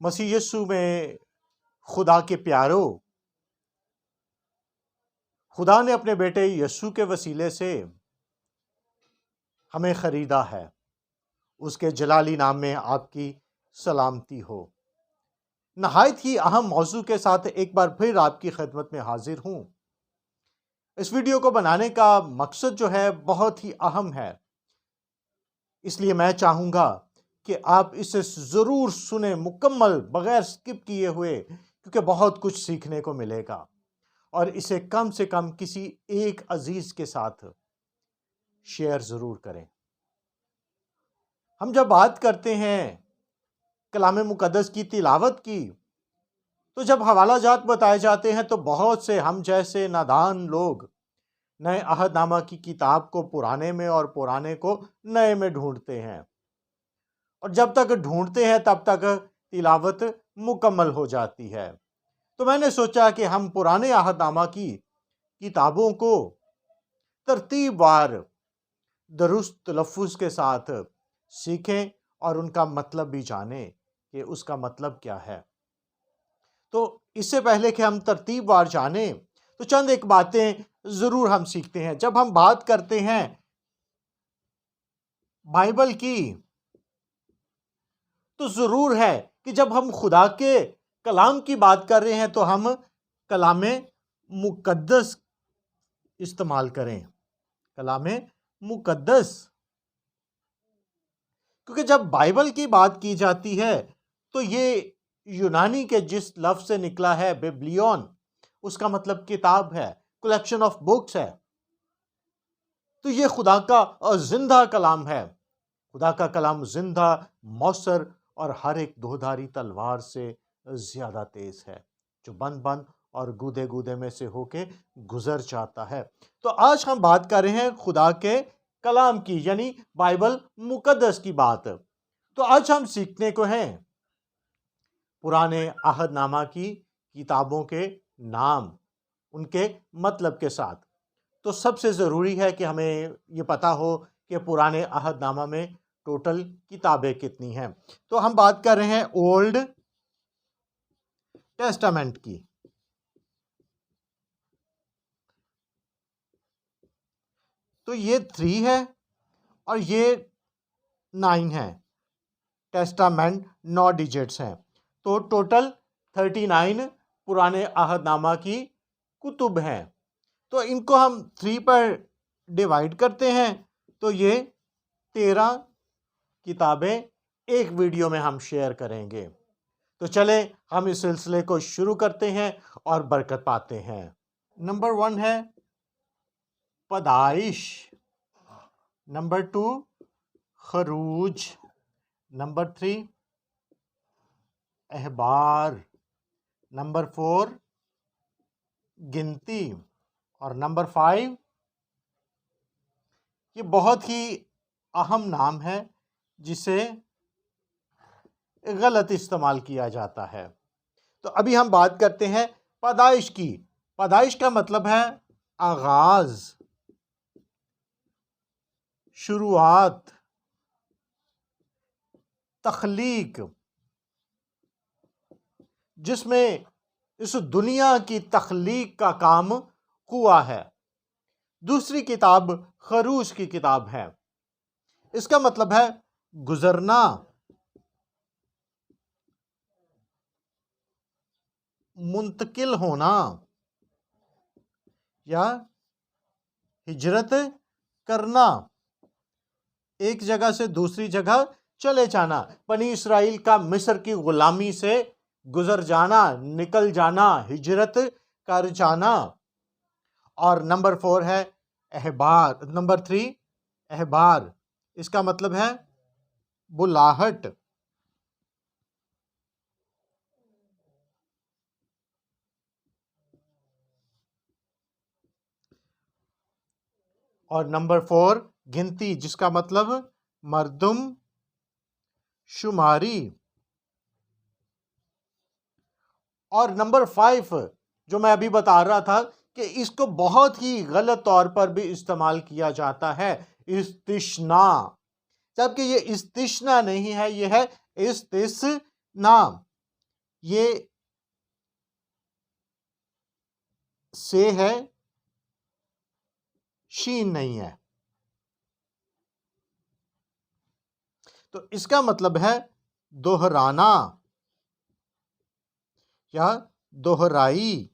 मसीह यीशु में खुदा के प्यारो, खुदा ने अपने बेटे यीशु के वसीले से हमें खरीदा है। उसके जलाली नाम में आपकी सलामती हो। नहायत ही अहम मौजू के साथ एक बार फिर आपकी खिदमत में हाजिर हूं। इस वीडियो को बनाने का मकसद जो है बहुत ही अहम है, इसलिए मैं चाहूंगा कि आप इसे ज़रूर सुने मुकम्मल, बगैर स्किप किए हुए, क्योंकि बहुत कुछ सीखने को मिलेगा। और इसे कम से कम किसी एक अजीज के साथ शेयर ज़रूर करें। हम जब बात करते हैं कलाम मुकद्दस की तिलावत की, तो जब हवाला जात बताए जाते हैं तो बहुत से हम जैसे नादान लोग नए अहदनामा की किताब को पुराने में और पुराने को नए में ढूंढते हैं, और जब तक ढूंढते हैं तब तक तिलावत मुकम्मल हो जाती है। तो मैंने सोचा कि हम पुराने अहदनामा की किताबों को तरतीबवार दुरुस्त तलफ़्फ़ुज़ के साथ सीखें और उनका मतलब भी जानें कि उसका मतलब क्या है। तो इससे पहले कि हम तरतीबवार जानें, तो चंद एक बातें ज़रूर हम सीखते हैं। जब हम बात करते हैं बाइबल की, तो ज़रूर है कि जब हम खुदा के कलाम की बात कर रहे हैं तो हम कलाम मुकद्दस इस्तेमाल करें। कलाम मुकद्दस, क्योंकि जब बाइबल की बात की जाती है तो ये यूनानी के जिस लफ्ज़ से निकला है बिब्लियन, उसका मतलब किताब है, कलेक्शन ऑफ बुक्स है। तो ये खुदा का जिंदा कलाम है। खुदा का कलाम जिंदा, मौसर और हर एक दोधारी तलवार से ज्यादा तेज है, जो बंद बंद और गूदे गूदे में से होके गुजर जाता है। तो आज हम बात कर रहे हैं खुदा के कलाम की, यानी बाइबल मुकद्दस की बात। तो आज हम सीखने को हैं पुराने अहदनामा की किताबों के नाम, उनके मतलब के साथ। तो सबसे ज़रूरी है कि हमें ये पता हो कि पुराने अहदनामा में टोटल किताबें कितनी हैं। तो हम बात कर रहे हैं ओल्ड टेस्टामेंट की। तो ये 3 है और ये 9 है। टेस्टामेंट 9 डिजिट्स हैं। तो टोटल 39 पुराने अहदनामा की कुतुब हैं। तो इनको हम 3 पर डिवाइड करते हैं, तो ये 13 किताबें एक वीडियो में हम शेयर करेंगे। तो चले हम इस सिलसिले को शुरू करते हैं और बरकत पाते हैं। नंबर 1 है पैदाइश, नंबर 2 खरूज, नंबर 3 अहबार, नंबर 4 गिनती, और नंबर 5, ये बहुत ही अहम नाम है जिसे गलत इस्तेमाल किया जाता है। तो अभी हम बात करते हैं पैदाइश की। पैदाइश का मतलब है आगाज, शुरुआत, तख्लीक, जिसमें इस दुनिया की तख्लीक का काम हुआ है। दूसरी किताब खरूज की किताब है। इसका मतलब है गुजरना, मुंतकिल होना या हिजरत करना, एक जगह से दूसरी जगह चले जाना। बनी इसराइल का मिस्र की गुलामी से गुजर जाना, निकल जाना, हिजरत कर जाना। और नंबर 4 है अहबार, नंबर 3 अहबार, इसका मतलब है बुलाहट। और नंबर 4 गिनती, जिसका मतलब मर्दुम शुमारी। और नंबर 5 जो मैं अभी बता रहा था कि इसको बहुत ही गलत तौर पर भी इस्तेमाल किया जाता है, इस्तिश्ना, जबकि ये इस्तिश्ना नहीं है, ये है इस्तिस्ना। ये से है, शीन नहीं है। तो इसका मतलब है दोहराना या दोहराई।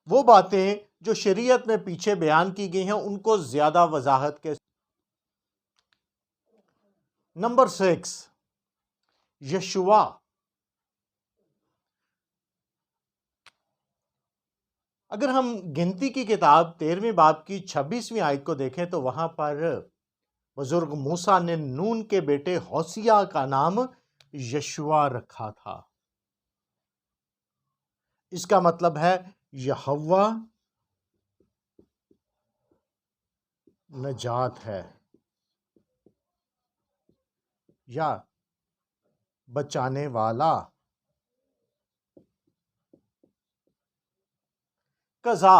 वो बातें जो शरीयत में पीछे बयान की गई हैं उनको ज्यादा वजाहत के। नंबर 6, यशुआ। अगर हम गिनती की किताब 13वीं बाब की 26वीं आयत को देखें तो वहां पर बुजुर्ग मूसा ने नून के बेटे होसिया का नाम यशुआ रखा था। इसका मतलब है यहोवा नजात है या बचाने वाला। कज़ा,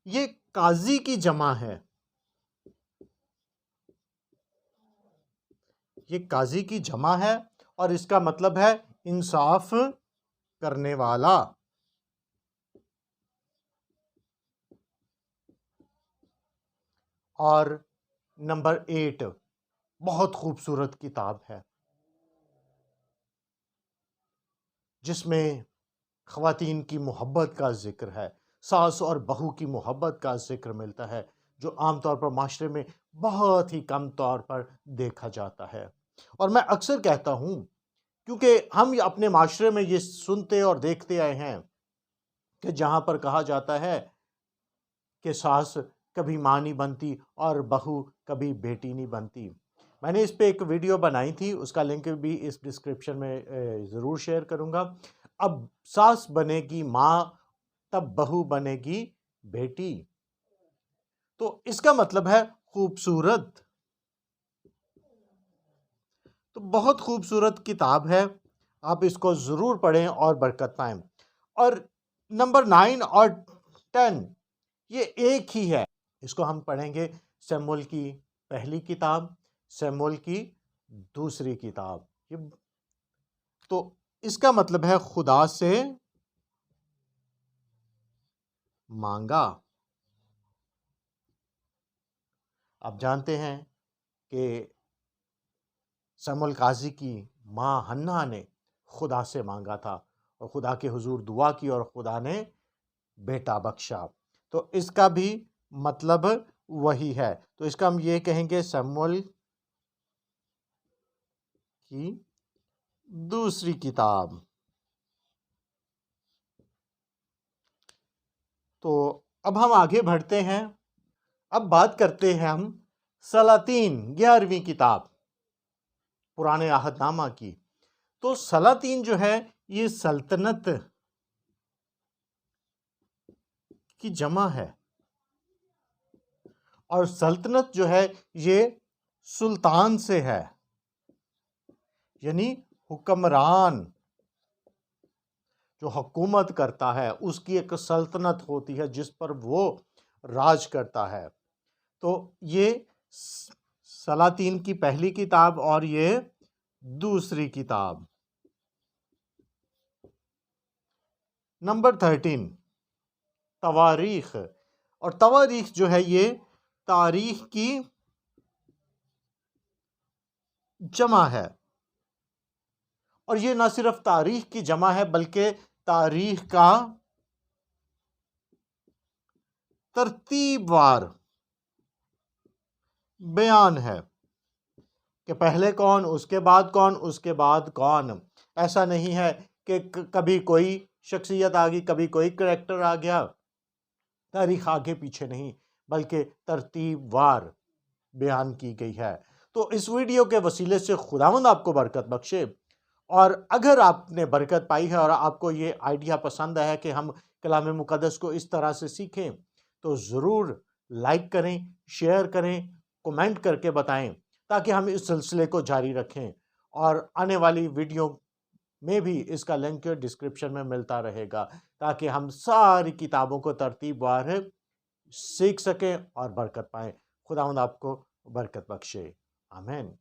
ये काजी की जमा है। ये काजी की जमा है और इसका मतलब है इंसाफ करने वाला। और नंबर 8, बहुत खूबसूरत किताब है जिसमें ख़वातीन की मोहब्बत का जिक्र है, सास और बहू की मोहब्बत का जिक्र मिलता है, जो आमतौर पर माशरे में बहुत ही कम तौर पर देखा जाता है। और मैं अक्सर कहता हूँ, क्योंकि हम अपने माशरे में ये सुनते और देखते आए हैं कि जहाँ पर कहा जाता है कि सास कभी माँ नहीं बनती और बहू कभी बेटी नहीं बनती। मैंने इस पे एक वीडियो बनाई थी, उसका लिंक भी इस डिस्क्रिप्शन में ज़रूर शेयर करूँगा। अब सास बनेगी माँ, तब बहू बनेगी बेटी। तो इसका मतलब है खूबसूरत। तो बहुत खूबसूरत किताब है, आप इसको ज़रूर पढ़ें और बरकत पाएं। और नंबर 9 और 10 ये एक ही है। इसको हम पढ़ेंगे शमूएल की पहली किताब, शमूएल की दूसरी किताब। ये तो इसका मतलब है खुदा से मांगा। आप जानते हैं कि शमूएल काजी की माँ हन्ना ने खुदा से मांगा था और खुदा के हुजूर दुआ की और खुदा ने बेटा बख्शा। तो इसका भी मतलब वही है। तो इसका हम ये कहेंगे शमूएल की दूसरी किताब। तो अब हम आगे बढ़ते हैं। अब बात करते हैं हम सलातीन 11वीं किताब पुराने आहदनामा की। तो सलातीन जो है ये सल्तनत की जमा है और सल्तनत जो है ये सुल्तान से है, यानी हुक्मरान जो हुकूमत करता है उसकी एक सल्तनत होती है जिस पर वो राज करता है। तो ये सलातीन की पहली किताब और ये दूसरी किताब। नंबर 13 तवारीख। और तवारीख जो है ये तारीख की जमा है और ये ना सिर्फ तारीख की जमा है बल्कि तारीख का तरतीबवार बयान है कि पहले कौन, उसके बाद कौन, उसके बाद कौन। ऐसा नहीं है कि कभी कोई शख्सियत आ गई, कभी कोई करैक्टर आ गया, तारीख आगे पीछे नहीं बल्कि तरतीबवार बयान की गई है। तो इस वीडियो के वसीले से खुदावंद आपको बरकत बख्शे। और अगर आपने बरकत पाई है और आपको ये आइडिया पसंद आया कि हम कलाम मुक़द्दस को इस तरह से सीखें, तो ज़रूर लाइक करें, शेयर करें, कमेंट करके बताएं ताकि हम इस सिलसिले को जारी रखें। और आने वाली वीडियो में भी इसका लिंक डिस्क्रिप्शन में मिलता रहेगा ताकि हम सारी किताबों को तरतीबवार सीख सकें और बरकत पाएं। खुदावंद आपको बरकत बख्शे। आमीन।